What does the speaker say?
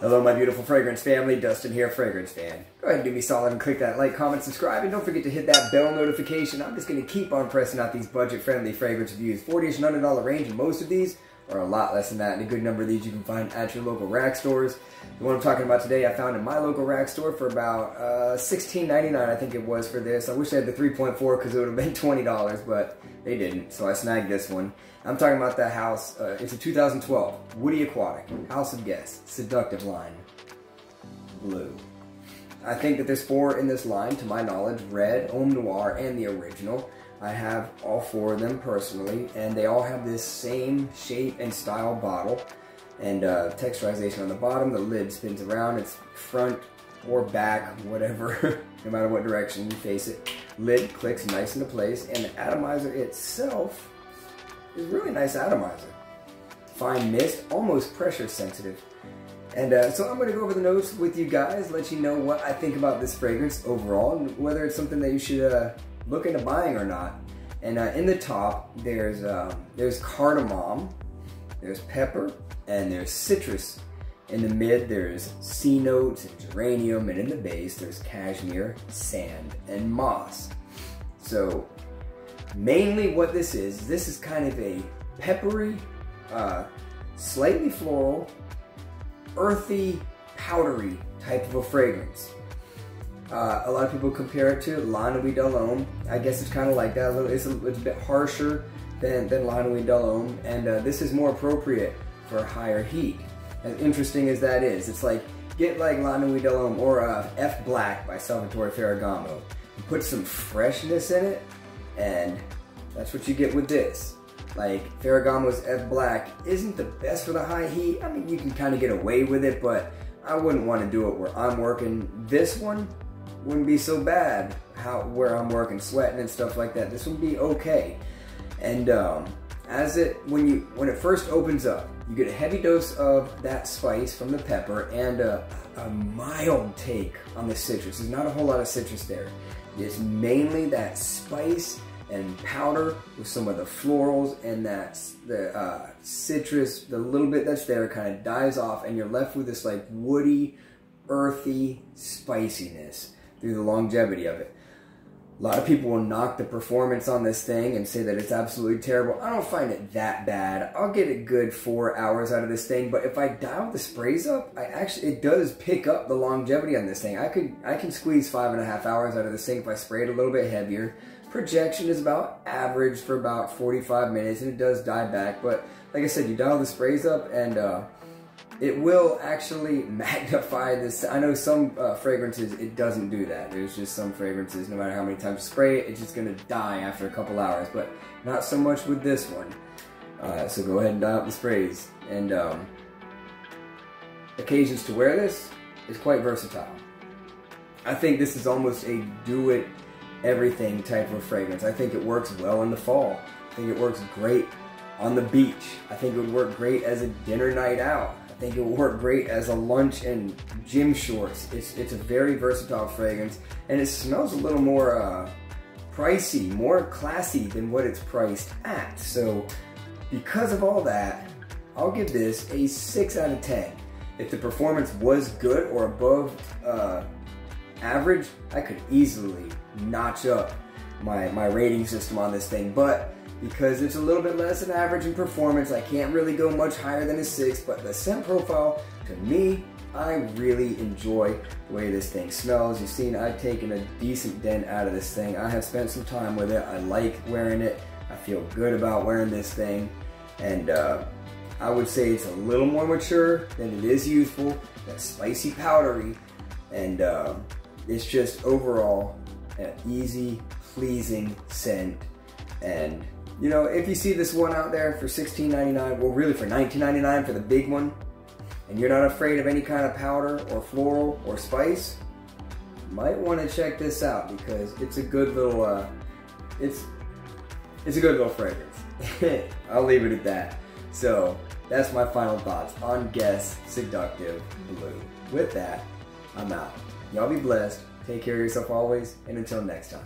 Hello my beautiful fragrance family, Dustin here, Fragrance Fan. Go ahead and do me solid and click that like, comment, subscribe, and don't forget to hit that bell notification. I'm just going to keep on pressing out these budget-friendly fragrance reviews. $40-ish and $100 range, and most of these are a lot less than that, and a good number of these you can find at your local rack stores. The one I'm talking about today I found in my local rack store for about $16.99, I think it was for this. I wish I had the 3.4 because it would have been $20, but they didn't, so I snagged this one. I'm talking about that house, it's a 2012 Woody Aquatic House of Guess Seductive line, blue. I think that there's 4 in this line, to my knowledge: red, Homme Noir, and the original. I have all 4 of them personally, and they all have this same shape and style bottle, and texturization on the bottom. The lid spins around, it's front or back, whatever, no matter what direction you face it. Lid clicks nice into place, and the atomizer itself is really nice atomizer. Fine mist, almost pressure sensitive. And so I'm going to go over the notes with you guys, let you know what I think about this fragrance overall, and whether it's something that you should look into buying or not. And in the top, there's cardamom, there's pepper, and there's citrus. In the mid, there's C notes and geranium, and in the base, there's cashmere, sand, and moss. So mainly what this is kind of a peppery, slightly floral, earthy, powdery type of a fragrance. A lot of people compare it to La Nuit de l'Homme. I guess it's kind of like that. It's a bit harsher than La Nuit de l'Homme, and this is more appropriate for higher heat. As interesting as that is, it's like, get like La Nuit de l'Homme or F Black by Salvatore Ferragamo, and put some freshness in it, and that's what you get with this. Like, Ferragamo's F Black isn't the best for the high heat. I mean, you can kind of get away with it, but I wouldn't want to do it where I'm working. This one wouldn't be so bad where I'm working, sweating and stuff like that. This would be okay. And when it first opens up, you get a heavy dose of that spice from the pepper and a mild take on the citrus. There's not a whole lot of citrus there. It's mainly that spice and powder with some of the florals, and the citrus, the little bit that's there kind of dies off, and you're left with this like woody, earthy spiciness through the longevity of it. A lot of people will knock the performance on this thing and say that it's absolutely terrible. I don't find it that bad. I'll get a good 4 hours out of this thing, but if I dial the sprays up, it does pick up the longevity on this thing. I can squeeze 5.5 hours out of this thing if I spray it a little bit heavier. Projection is about average for about 45 minutes, and it does die back, but like I said, you dial the sprays up and it will actually magnify this. I know some fragrances, it doesn't do that. There's just some fragrances, no matter how many times you spray it, it's just gonna die after a couple hours, but not so much with this one. So go ahead and dial up the sprays. And occasions to wear this is quite versatile. I think this is almost a do-it-everything type of fragrance. I think it works well in the fall. I think it works great on the beach. I think it would work great as a dinner night out. I think it would work great as a lunch and gym shorts. It's a very versatile fragrance, and it smells a little more pricey, more classy than what it's priced at. So because of all that, I'll give this a 6 out of 10. If the performance was good or above average, I could easily notch up my rating system on this thing, but because it's a little bit less than average in performance, I can't really go much higher than a 6, but the scent profile, to me, I really enjoy the way this thing smells. You've seen I've taken a decent dent out of this thing. I have spent some time with it. I like wearing it. I feel good about wearing this thing, and I would say it's a little more mature than it is youthful. That spicy, powdery, and it's just overall an easy, pleasing scent. And you know, if you see this one out there for $16.99, well really for $19.99 for the big one, and you're not afraid of any kind of powder or floral or spice, you might want to check this out, because it's a good little it's a good little fragrance. I'll leave it at that. So that's my final thoughts on Guess Seductive Blue. With that, I'm out. Y'all be blessed. Take care of yourself always, and until next time.